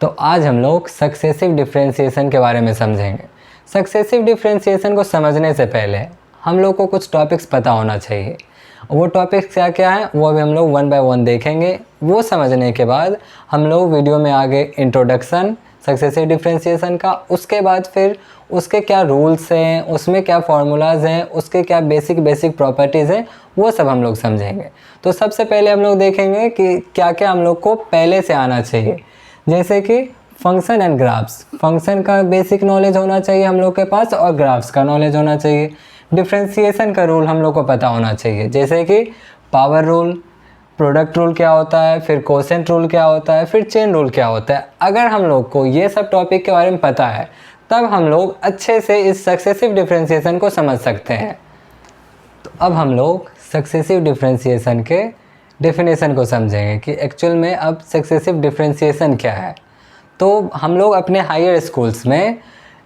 तो आज हम लोग सक्सेसिव डिफरेंशिएशन के बारे में समझेंगे। सक्सेसिव डिफरेंशिएशन को समझने से पहले हम लोग को कुछ टॉपिक्स पता होना चाहिए। वो टॉपिक्स क्या क्या हैं वो अभी हम लोग वन बाय वन देखेंगे। वो समझने के बाद हम लोग वीडियो में आगे इंट्रोडक्शन सक्सेसिव डिफरेंशिएशन का, उसके बाद फिर उसके क्या रूल्स हैं, उसमें क्या फार्मूलाज हैं, उसके क्या बेसिक प्रॉपर्टीज़ हैं, वो सब हम लोग समझेंगे। तो सबसे पहले हम लोग देखेंगे कि क्या क्या हम लोग को पहले से आना चाहिए। जैसे कि फंक्शन एंड ग्राफ्स, फंक्शन का बेसिक नॉलेज होना चाहिए हम लोग के पास और ग्राफ्स का नॉलेज होना चाहिए। डिफरेंशिएशन का रूल हम लोग को पता होना चाहिए, जैसे कि पावर रूल, प्रोडक्ट रूल क्या होता है, फिर कोसेंट रूल क्या होता है, फिर चेन रूल क्या होता है। अगर हम लोग को ये सब टॉपिक के बारे में पता है तब हम लोग अच्छे से इस सक्सेसिव डिफरेंशिएशन को समझ सकते हैं। तो अब हम लोग सक्सेसिव डिफरेंशिएशन के डेफिनेशन को समझेंगे कि एक्चुअल में अब सक्सेसिव डिफरेंशिएशन क्या है। तो हम लोग अपने हायर स्कूल्स में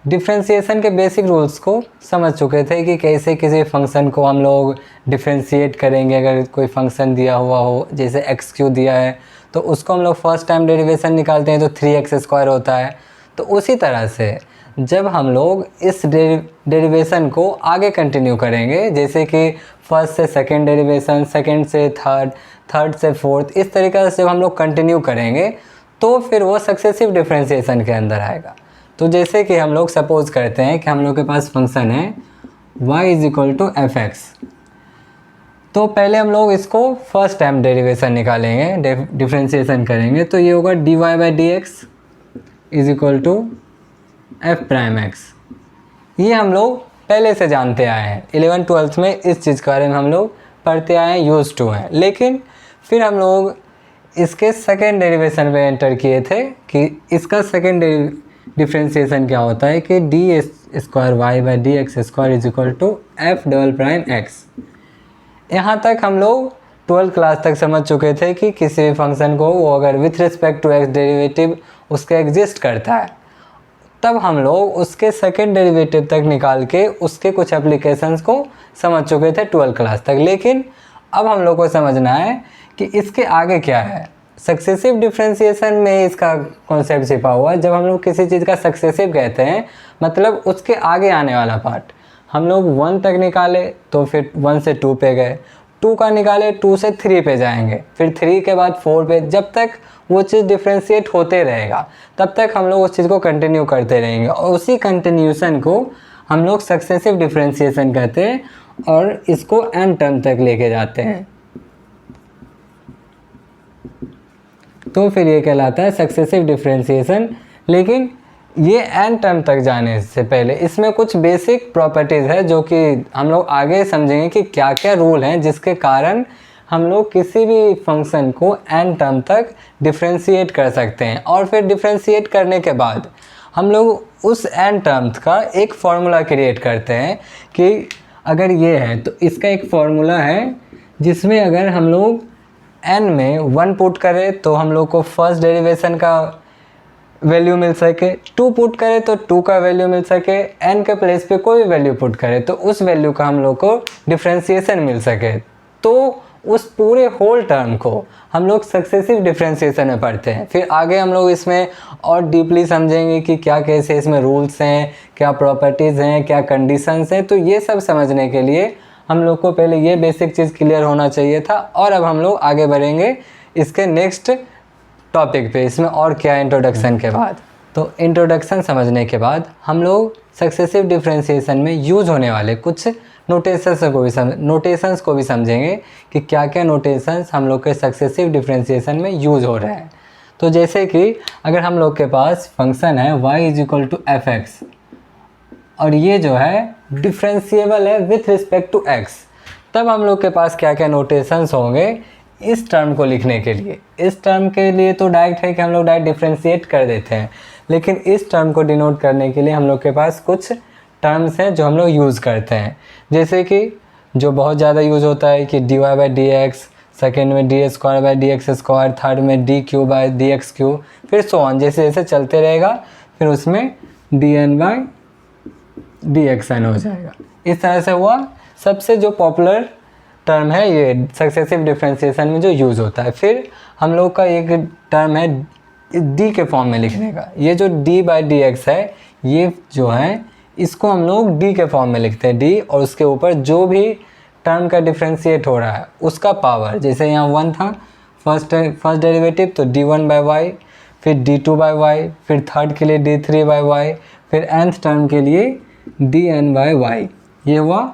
डिफरेंशिएशन के बेसिक रूल्स को समझ चुके थे कि कैसे किसी फंक्शन को हम लोग डिफरेंशिएट करेंगे। अगर कोई फंक्शन दिया हुआ हो, जैसे एक्स क्यू दिया है, तो उसको हम लोग फर्स्ट टाइम डेरिवेशन निकालते हैं तो 3x² होता है। तो उसी तरह से जब हम लोग इस डेरिवेशन को आगे कंटिन्यू करेंगे, जैसे कि फर्स्ट से सेकंड डेरिवेशन, सेकंड से थर्ड, थर्ड से फोर्थ, इस तरीके से जब हम लोग कंटिन्यू करेंगे तो फिर वो सक्सेसिव डिफरेंशिएशन के अंदर आएगा। तो जैसे कि हम लोग सपोज करते हैं कि हम लोग के पास फंक्शन है y=fx। तो पहले हम लोग इसको फर्स्ट टाइम डेरिवेशन निकालेंगे, डिफरेंशिएशन करेंगे, तो ये होगा dy/dx f'(x). ये हम लोग पहले से जानते आए हैं, 11th-12th में इस चीज़ के बारे में हम लोग पढ़ते आए हैं, यूज्ड टू हैं। लेकिन फिर हम लोग इसके सेकेंड डेरिवेशन में एंटर किए थे कि इसका सेकेंड डिफरेंशिएशन क्या होता है कि d² y/dx² f'(x). यहाँ तक हम लोग 12th क्लास तक समझ चुके थे कि किसी भी फंक्शन को वो अगर with respect to x derivative उसका एग्जिस्ट करता है, तब हम लोग उसके सेकेंड डेरिवेटिव तक निकाल के उसके कुछ एप्लीकेशंस को समझ चुके थे 12th क्लास तक। लेकिन अब हम लोग को समझना है कि इसके आगे क्या है। सक्सेसिव डिफरेंशिएशन में इसका कॉन्सेप्ट छिपा हुआ है। जब हम लोग किसी चीज़ का सक्सेसिव कहते हैं मतलब उसके आगे आने वाला पार्ट। हम लोग 1 तक निकाले तो फिर 1 से 2 पे गए, 2 का निकाले 2 से 3 पे जाएंगे, फिर 3 के बाद 4 पे। जब तक वो चीज़ डिफरेंशिएट होते रहेगा तब तक हम लोग उस चीज़ को कंटिन्यू करते रहेंगे और उसी कंटिन्यूशन को हम लोग सक्सेसिव डिफरेंशिएशन कहते हैं और इसको एन टर्म तक लेके जाते हैं। तो फिर ये कहलाता है सक्सेसिव डिफरेंशिएशन। लेकिन ये एन टर्म तक जाने से पहले इसमें कुछ बेसिक प्रॉपर्टीज़ है जो कि हम लोग आगे समझेंगे कि क्या क्या रूल हैं जिसके कारण हम लोग किसी भी फंक्शन को एन टर्म तक डिफरेंशिएट कर सकते हैं। और फिर डिफरेंशिएट करने के बाद हम लोग उस एन टर्म का एक फार्मूला क्रिएट करते हैं कि अगर ये है तो इसका एक फार्मूला है जिसमें अगर हम लोग n में 1 पुट करें तो हम लोग को फर्स्ट डेरिवेशन का वैल्यू मिल सके, 2 पुट करें तो 2 का वैल्यू मिल सके, n के प्लेस पे कोई वैल्यू पुट करें तो उस वैल्यू का हम लोग को डिफरेंशिएशन मिल सके। तो उस पूरे होल टर्म को हम लोग सक्सेसिव डिफरेंशिएशन में पढ़ते हैं। फिर आगे हम लोग इसमें और डीपली समझेंगे कि क्या कैसे इसमें रूल्स हैं, क्या प्रॉपर्टीज़ हैं, क्या कंडीशंस हैं। तो ये सब समझने के लिए हम लोग को पहले ये बेसिक चीज़ क्लियर होना चाहिए था। और अब हम लोग आगे बढ़ेंगे इसके नेक्स्ट टॉपिक पे, इसमें और क्या इंट्रोडक्शन के बाद। तो इंट्रोडक्शन समझने के बाद हम लोग सक्सेसिव डिफरेंशिएशन में यूज़ होने वाले कुछ नोटेशंस को भी समझेंगे कि क्या क्या नोटेशंस हम लोग के सक्सेसिव डिफरेंशिएशन में यूज़ हो रहे हैं। तो जैसे कि अगर हम लोग के पास फंक्शन है y=fx और ये जो है डिफरेंशिएबल है विथ रिस्पेक्ट टू x, तब हम लोग के पास क्या क्या नोटेशंस होंगे इस टर्म को लिखने के लिए। इस टर्म के लिए तो डायरेक्ट है कि हम लोग डायरेक्ट डिफरेंशिएट कर देते हैं, लेकिन इस टर्म को डिनोट करने के लिए हम लोग के पास कुछ टर्म्स हैं जो हम लोग यूज़ करते हैं। जैसे कि जो बहुत ज़्यादा यूज़ होता है कि dy/dx, सेकेंड में d²/dx², थर्ड में d³/dx³, फिर सो ऑन, जैसे जैसे चलते रहेगा फिर उसमें dn/dxn हो जाएगा। इस तरह से हुआ सबसे जो पॉपुलर टर्म है ये सक्सेसिव डिफरेंशिएशन में जो यूज़ होता है। फिर हम लोग का एक टर्म है डी के फॉर्म में लिखने का। ये जो डी बाई डी एक्स है, ये जो है इसको हम लोग डी के फॉर्म में लिखते हैं, डी और उसके ऊपर जो भी टर्म का डिफ्रेंशिएट हो रहा है उसका पावर। जैसे यहाँ 1 था फर्स्ट डेरिवेटिव, तो d1 बाई वाई, फिर d2 बाई वाई, फिर थर्ड के लिए d3 बाई वाई, फिर nth टर्म के लिए dn बाई वाई। ये हुआ